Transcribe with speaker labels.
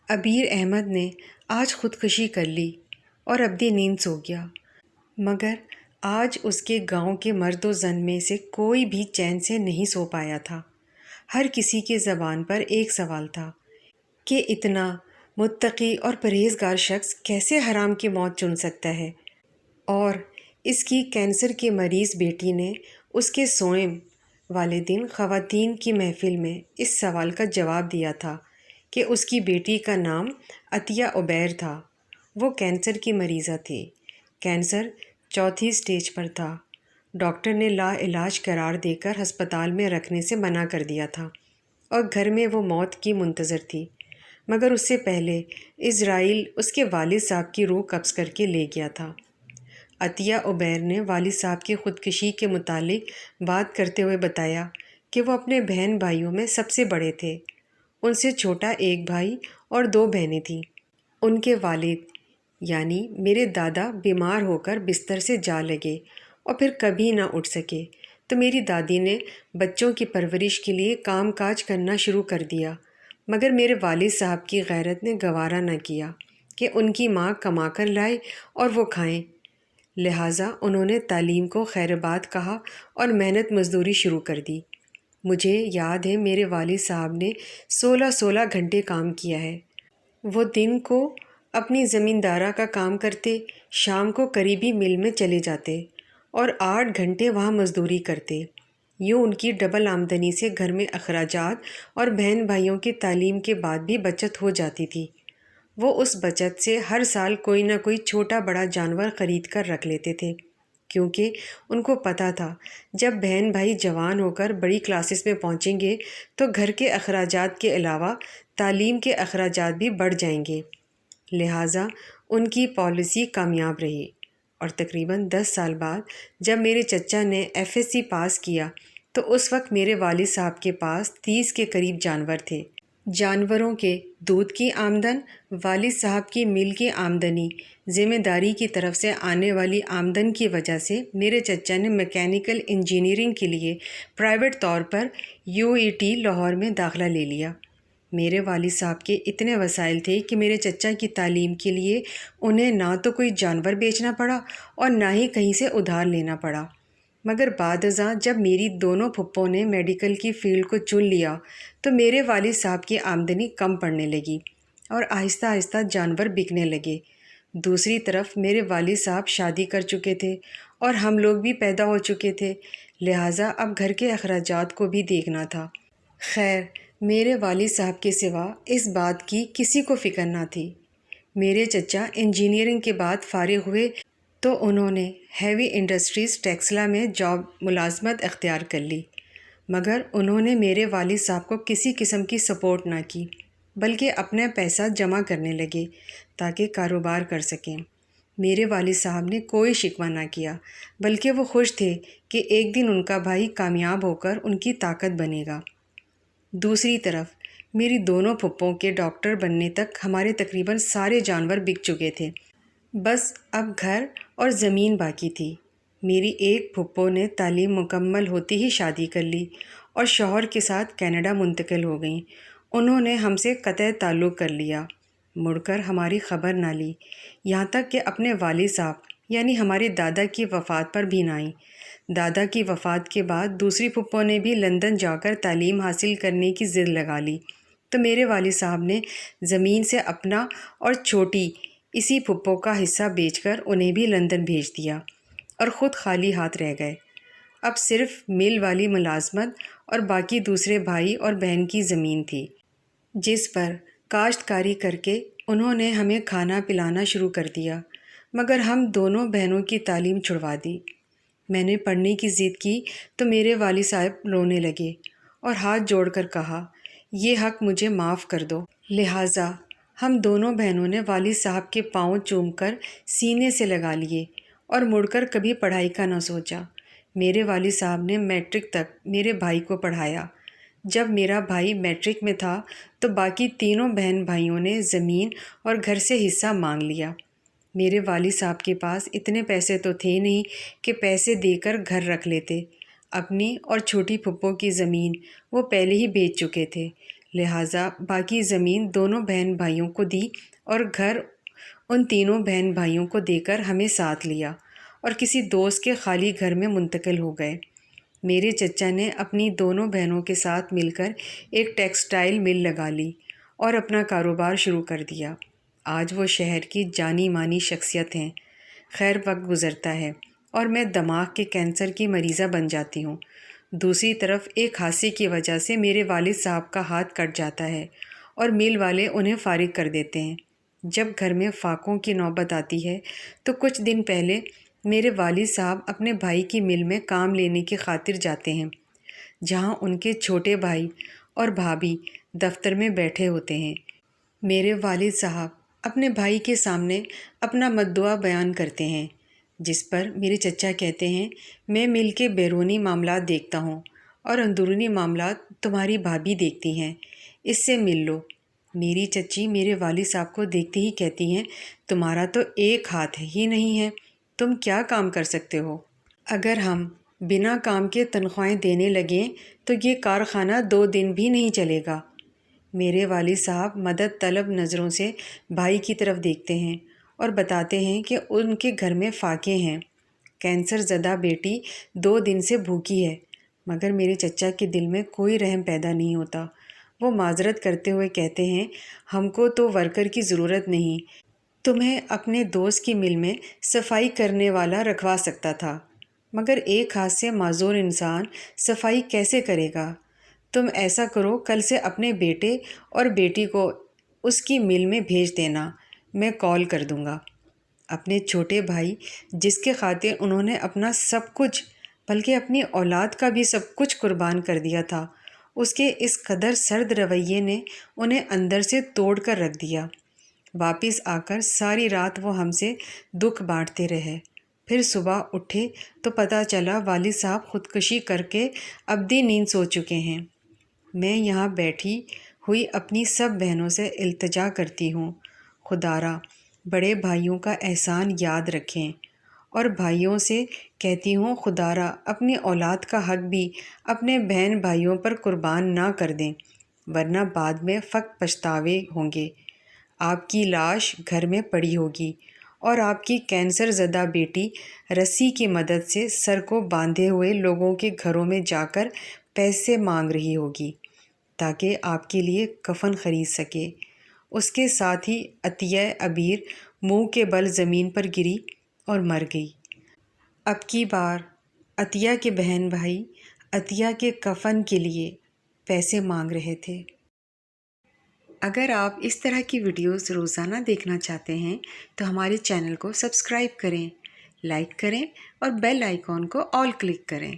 Speaker 1: عبیر احمد نے آج خودکشی کر لی اور ابدی نیند سو گیا، مگر آج اس کے گاؤں کے مرد و زن میں سے کوئی بھی چین سے نہیں سو پایا تھا۔ ہر کسی کے زبان پر ایک سوال تھا کہ اتنا متقی اور پرہیزگار شخص کیسے حرام کی موت چن سکتا ہے؟ اور اس کی کینسر کے مریض بیٹی نے اس کے سوئیں والے دن خواتین کی محفل میں اس سوال کا جواب دیا تھا کہ اس کی بیٹی کا نام عطیہ عبیر تھا۔ وہ کینسر کی مریضہ تھی۔ کینسر چوتھی سٹیج پر تھا۔ ڈاکٹر نے لا علاج قرار دے کر ہسپتال میں رکھنے سے منع کر دیا تھا اور گھر میں وہ موت کی منتظر تھی، مگر اس سے پہلے عزرائیل اس کے والد صاحب کی روح قبض کر کے لے گیا تھا۔ عطیہ عبیر نے والد صاحب کی خودکشی کے متعلق بات کرتے ہوئے بتایا کہ وہ اپنے بہن بھائیوں میں سب سے بڑے تھے۔ ان سے چھوٹا ایک بھائی اور 2 بہنیں تھیں۔ ان کے والد یعنی میرے دادا بیمار ہو کر بستر سے جا لگے اور پھر کبھی نہ اٹھ سکے، تو میری دادی نے بچوں کی پرورش کے لیے کام کاج کرنا شروع کر دیا، مگر میرے والد صاحب کی غیرت نے گوارا نہ کیا کہ ان کی ماں کما کر لائے اور وہ کھائیں، لہٰذا انہوں نے تعلیم کو خیر بات کہا اور محنت مزدوری شروع کر دی۔ مجھے یاد ہے میرے والد صاحب نے 16 گھنٹے کام کیا ہے۔ وہ دن کو اپنی زمیندارہ کا کام کرتے، شام کو قریبی مل میں چلے جاتے اور 8 گھنٹے وہاں مزدوری کرتے۔ یوں ان کی ڈبل آمدنی سے گھر میں اخراجات اور بہن بھائیوں کی تعلیم کے بعد بھی بچت ہو جاتی تھی۔ وہ اس بچت سے ہر سال کوئی نہ کوئی چھوٹا بڑا جانور خرید کر رکھ لیتے تھے، کیونکہ ان کو پتہ تھا جب بہن بھائی جوان ہو کر بڑی کلاسز میں پہنچیں گے تو گھر کے اخراجات کے علاوہ تعلیم کے اخراجات بھی بڑھ جائیں گے، لہٰذا ان کی پالیسی کامیاب رہی۔ اور تقریباً 10 سال بعد جب میرے چچا نے FSC پاس کیا تو اس وقت میرے والد صاحب کے پاس 30 کے قریب جانور تھے۔ جانوروں کے دودھ کی آمدن، والد صاحب کی مل کی آمدنی، ذمہ داری کی طرف سے آنے والی آمدن کی وجہ سے میرے چچا نے میکینیکل انجینئرنگ کے لیے پرائیویٹ طور پر UET لاہور میں داخلہ لے لیا۔ میرے والد صاحب کے اتنے وسائل تھے کہ میرے چچا کی تعلیم کے لیے انہیں نہ تو کوئی جانور بیچنا پڑا اور نہ ہی کہیں سے ادھار لینا پڑا، مگر بعد ازاں جب میری دونوں پھپھوں نے میڈیکل کی فیلڈ کو چن لیا تو میرے والد صاحب کی آمدنی کم پڑنے لگی اور آہستہ آہستہ جانور بکنے لگے۔ دوسری طرف میرے والد صاحب شادی کر چکے تھے اور ہم لوگ بھی پیدا ہو چکے تھے، لہٰذا اب گھر کے اخراجات کو بھی دیکھنا تھا۔ خیر، میرے والد صاحب کے سوا اس بات کی کسی کو فکر نہ تھی۔ میرے چچا انجینئرنگ کے بعد فارغ ہوئے تو انہوں نے ہیوی انڈسٹریز ٹیکسلا میں جاب ملازمت اختیار کر لی، مگر انہوں نے میرے والد صاحب کو کسی قسم کی سپورٹ نہ کی، بلکہ اپنا پیسہ جمع کرنے لگے تاکہ کاروبار کر سکیں۔ میرے والد صاحب نے کوئی شکوہ نہ کیا، بلکہ وہ خوش تھے کہ ایک دن ان کا بھائی کامیاب ہو کر ان کی طاقت بنے گا۔ دوسری طرف میری دونوں پھپھوں کے ڈاکٹر بننے تک ہمارے تقریباً سارے جانور بک چکے تھے، بس اب گھر اور زمین باقی تھی۔ میری ایک پھپھو نے تعلیم مکمل ہوتی ہی شادی کر لی اور شوہر کے ساتھ کینیڈا منتقل ہو گئیں۔ انہوں نے ہم سے قطع تعلق کر لیا، مڑ کر ہماری خبر نہ لی، یہاں تک کہ اپنے والد صاحب یعنی ہمارے دادا کی وفات پر بھی نہ آئیں۔ دادا کی وفات کے بعد دوسری پھپھو نے بھی لندن جا کر تعلیم حاصل کرنے کی ضد لگا لی، تو میرے والد صاحب نے زمین سے اپنا اور چھوٹی اسی پھپھو کا حصہ بیچ کر انہیں بھی لندن بھیج دیا اور خود خالی ہاتھ رہ گئے۔ اب صرف مل والی ملازمت اور باقی دوسرے بھائی اور بہن کی زمین تھی، جس پر کاشتکاری کر کے انہوں نے ہمیں کھانا پلانا شروع کر دیا، مگر ہم دونوں بہنوں کی تعلیم چھڑوا دی۔ میں نے پڑھنے کی ضد کی تو میرے والد صاحب رونے لگے اور ہاتھ جوڑ کر کہا، یہ حق مجھے معاف کر دو۔ لہٰذا ہم دونوں بہنوں نے والد صاحب کے پاؤں چوم کر سینے سے لگا لیے اور مڑ کر کبھی پڑھائی کا نہ سوچا۔ میرے والد صاحب نے میٹرک تک میرے بھائی کو پڑھایا۔ جب میرا بھائی میٹرک میں تھا تو باقی تینوں بہن بھائیوں نے زمین اور گھر سے حصہ مانگ لیا۔ میرے والد صاحب کے پاس اتنے پیسے تو تھے نہیں کہ پیسے دے کر گھر رکھ لیتے۔ اپنی اور چھوٹی پھپھو کی زمین وہ پہلے ہی بیچ چکے تھے، لہٰذا باقی زمین دونوں بہن بھائیوں کو دی اور گھر ان تینوں بہن بھائیوں کو دے کر ہمیں ساتھ لیا اور کسی دوست کے خالی گھر میں منتقل ہو گئے۔ میرے چچا نے اپنی دونوں بہنوں کے ساتھ مل کر ایک ٹیکسٹائل مل لگا لی اور اپنا کاروبار شروع کر دیا۔ آج وہ شہر کی جانی مانی شخصیت ہیں۔ خیر وقت گزرتا ہے اور میں دماغ کے کینسر کی مریضہ بن جاتی ہوں۔ دوسری طرف ایک حادثے کی وجہ سے میرے والد صاحب کا ہاتھ کٹ جاتا ہے اور مل والے انہیں فارغ کر دیتے ہیں۔ جب گھر میں فاقوں کی نوبت آتی ہے تو کچھ دن پہلے میرے والد صاحب اپنے بھائی کی مل میں کام لینے کی خاطر جاتے ہیں، جہاں ان کے چھوٹے بھائی اور بھابھی دفتر میں بیٹھے ہوتے ہیں۔ میرے والد صاحب اپنے بھائی کے سامنے اپنا مدعا بیان کرتے ہیں، جس پر میرے چچا کہتے ہیں میں مل کے بیرونی معاملات دیکھتا ہوں اور اندرونی معاملات تمہاری بھابھی دیکھتی ہیں، اس سے مل لو۔ میری چچی میرے والد صاحب کو دیکھتے ہی کہتی ہیں تمہارا تو ایک ہاتھ ہی نہیں ہے، تم کیا کام کر سکتے ہو؟ اگر ہم بنا کام کے تنخواہیں دینے لگیں تو یہ کارخانہ 2 دن بھی نہیں چلے گا۔ میرے والد صاحب مدد طلب نظروں سے بھائی کی طرف دیکھتے ہیں اور بتاتے ہیں کہ ان کے گھر میں فاقے ہیں، کینسر زدہ بیٹی 2 دن سے بھوکی ہے۔ مگر میرے چچا کے دل میں کوئی رحم پیدا نہیں ہوتا۔ وہ معذرت کرتے ہوئے کہتے ہیں ہم کو تو ورکر کی ضرورت نہیں، تمہیں اپنے دوست کی مل میں صفائی کرنے والا رکھوا سکتا تھا، مگر ایک ہاتھ سے معذور انسان صفائی کیسے کرے گا؟ تم ایسا کرو کل سے اپنے بیٹے اور بیٹی کو اس کی مل میں بھیج دینا، میں کال کر دوں گا۔ اپنے چھوٹے بھائی جس کے خاطر انہوں نے اپنا سب کچھ بلکہ اپنی اولاد کا بھی سب کچھ قربان کر دیا تھا، اس کے اس قدر سرد رویے نے انہیں اندر سے توڑ کر رکھ دیا۔ واپس آ کر ساری رات وہ ہم سے دکھ بانٹتے رہے۔ پھر صبح اٹھے تو پتہ چلا والد صاحب خودکشی کر کے ابدی نیند سو چکے ہیں۔ میں یہاں بیٹھی ہوئی اپنی سب بہنوں سے التجا کرتی ہوں خدارا بڑے بھائیوں کا احسان یاد رکھیں، اور بھائیوں سے کہتی ہوں خدارا اپنی اولاد کا حق بھی اپنے بہن بھائیوں پر قربان نہ کر دیں، ورنہ بعد میں فقط پچھتاوے ہوں گے۔ آپ کی لاش گھر میں پڑی ہوگی اور آپ کی کینسر زدہ بیٹی رسی کی مدد سے سر کو باندھے ہوئے لوگوں کے گھروں میں جا کر پیسے مانگ رہی ہوگی تاکہ آپ کے لیے کفن خرید سکے۔ اس کے ساتھ ہی عطیہ عبیر منہ کے بل زمین پر گری اور مر گئی۔ اب کی بار عطیہ کے بہن بھائی عطیہ کے کفن کے لیے پیسے مانگ رہے تھے۔ اگر آپ اس طرح کی ویڈیوز روزانہ دیکھنا چاہتے ہیں تو ہمارے چینل کو سبسکرائب کریں، لائک کریں اور بیل آئیکن کو آل کلک کریں۔